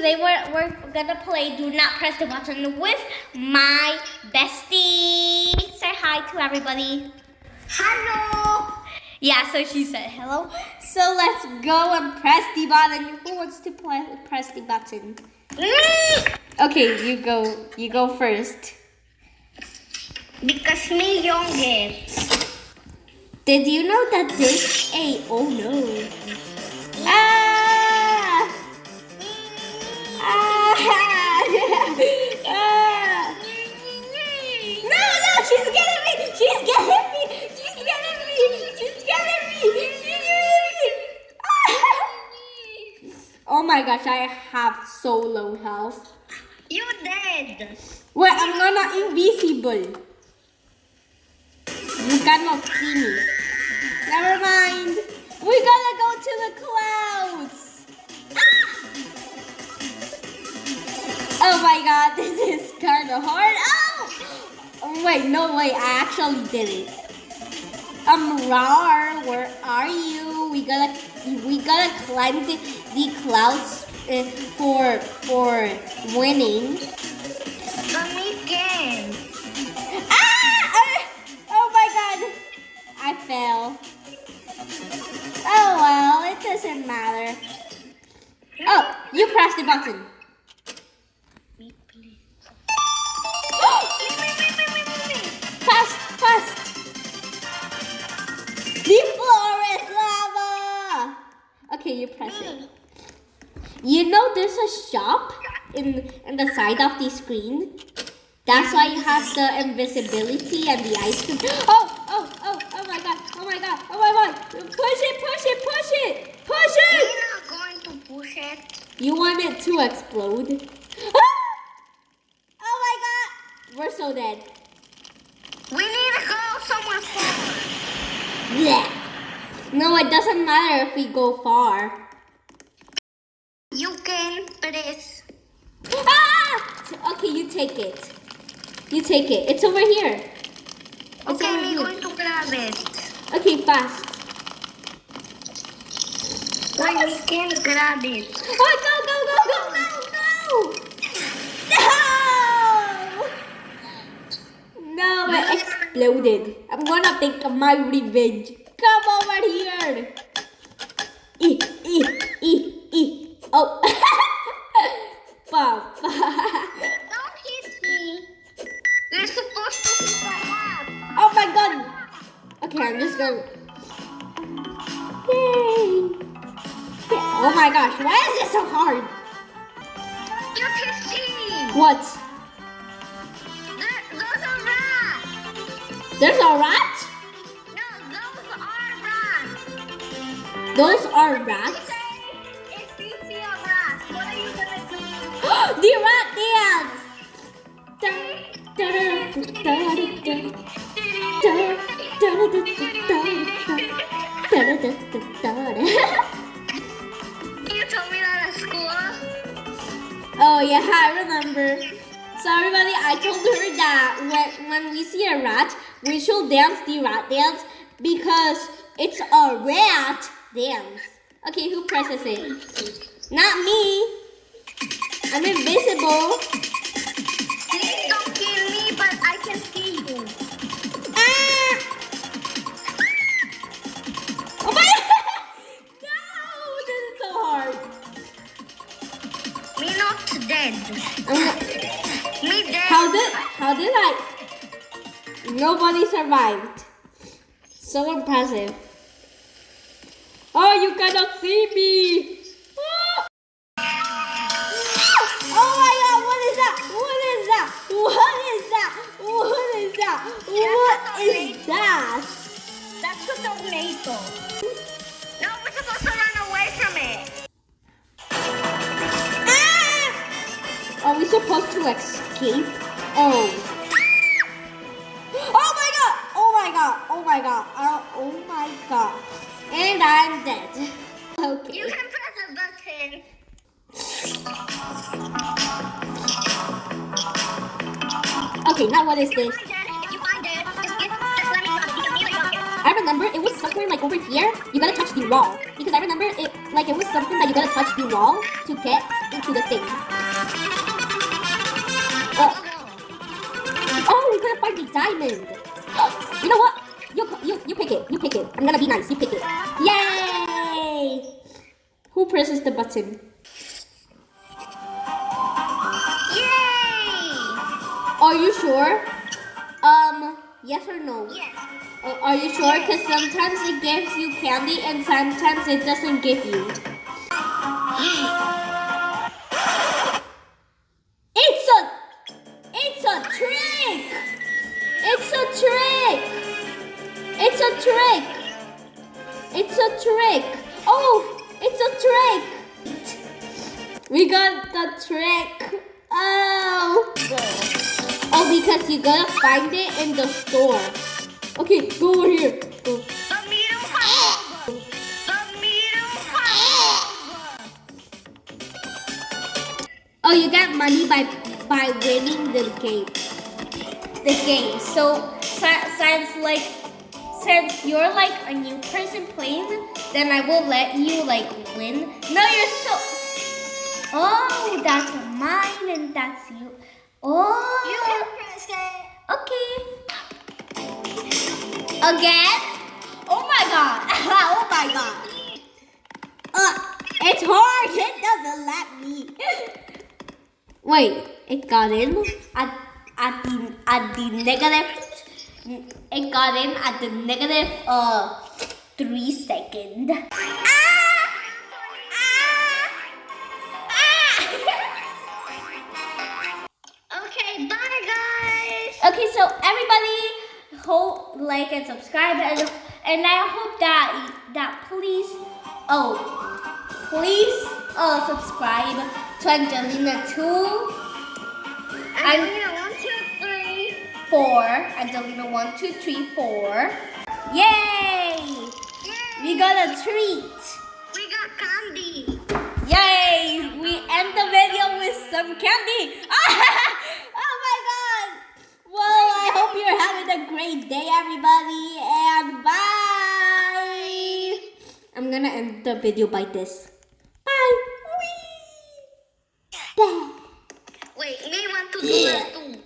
today we're gonna play Do Not Press the Button with my bestie. Say hi to everybody. Hello. Yeah, so she said hello. So let's go and press the button. Who wants to press the button? Okay, you go first. Because me youngest. Did you know that there's a oh no. Ah! Ah! Ah! No, she's getting me! She's getting me! She's getting me! She's getting me! She's getting me! Ah! Oh my gosh, I have so low health. You dead. Wait, I'm not invisible. You cannot see me. Never mind. We gotta go to the clouds. Oh my god, this is kind of hard. Oh! Wait, no way. I actually did it. Rar, where are you? We gotta climb the clouds for winning. Let me again. Oh my god! I fell. Oh well, it doesn't matter. Oh, you press the button. Fast! The floor is lava! Okay, you press it. You know there's a shop in the side of the screen? That's why you have the invisibility and the ice cream. Oh my god. Push it. You're not going to push it. You want it to explode? Ah! Oh my god. We're so dead. We need to go somewhere far. Blech. No, it doesn't matter if we go far. You can, please. Ah! Okay, you take it. It's over here. Okay, I'm going to grab it. Okay, fast. When we can grab it. Oh, go! No! No, it exploded. I'm gonna take my revenge. Come over here. Oh. Papa. Don't hit me. You're supposed to hit my ass. Oh my god. Okay, I'm just gonna... Yay. Oh my gosh, why is this so hard? You're pissing. What? Those are rats. There's a rat? No, those are rats. Those are rats? If you see a rat, what are you gonna do? The rat dance! You told me that at school. Oh yeah, I remember. So everybody, I told her that when we see a rat, we should dance the rat dance because it's a rat dance. Okay, who presses it? Not me. I'm invisible. Please don't kill me, but I can see you. Ah! Oh my god! No, this is so hard. Me not dead. Me dead. How did I? Nobody survived. So impressive. Oh, you cannot see me. Oh, oh my god, what is that? What is that? That's a tomato. No, we're supposed to run away from it. Are we supposed to escape? Oh. Oh my god. And I'm dead. Okay. You can press the button. Okay, now what is this? If you find it, just let me know. I remember it was somewhere like over here. You gotta touch the wall. Because I remember it was something that you gotta touch the wall to get into the thing. Oh, we gotta find the diamond. You know what? You pick it. You pick it. I'm gonna be nice. You pick it. Yay! Who presses the button? Yay! Are you sure? Yes or no? Yes. Are you sure? Because sometimes it gives you candy and sometimes it doesn't give you. It's a trick! It's a trick! It's a trick! It's a trick! Oh! It's a trick! We got the trick! Oh! Oh, because you gotta find it in the store. Okay, go over here. Go. The middle house. The middle house. Oh, you got money by winning the game. So since you're like a new person playing, then I will let you like win. No, you're so. Oh, that's mine and that's you. Oh. You can press it. Okay. Again? Oh my god. Oh my god. It's hard. It doesn't let me. Wait, it got in at the negative. It got in at the negative 3 seconds. Okay, bye guys. Okay, so everybody, like and subscribe, and I hope that please subscribe to Angelina 2 Angelina 1, 2, 3, 4. Angelina 1, 2, 3, 4. Yay! We got a treat. We got candy. Yay! We end the video with some candy. Oh my god! Well, I hope you're having a great day, everybody, and bye! I'm gonna end the video by this. Bye! Whee! Wait, me want to do that too.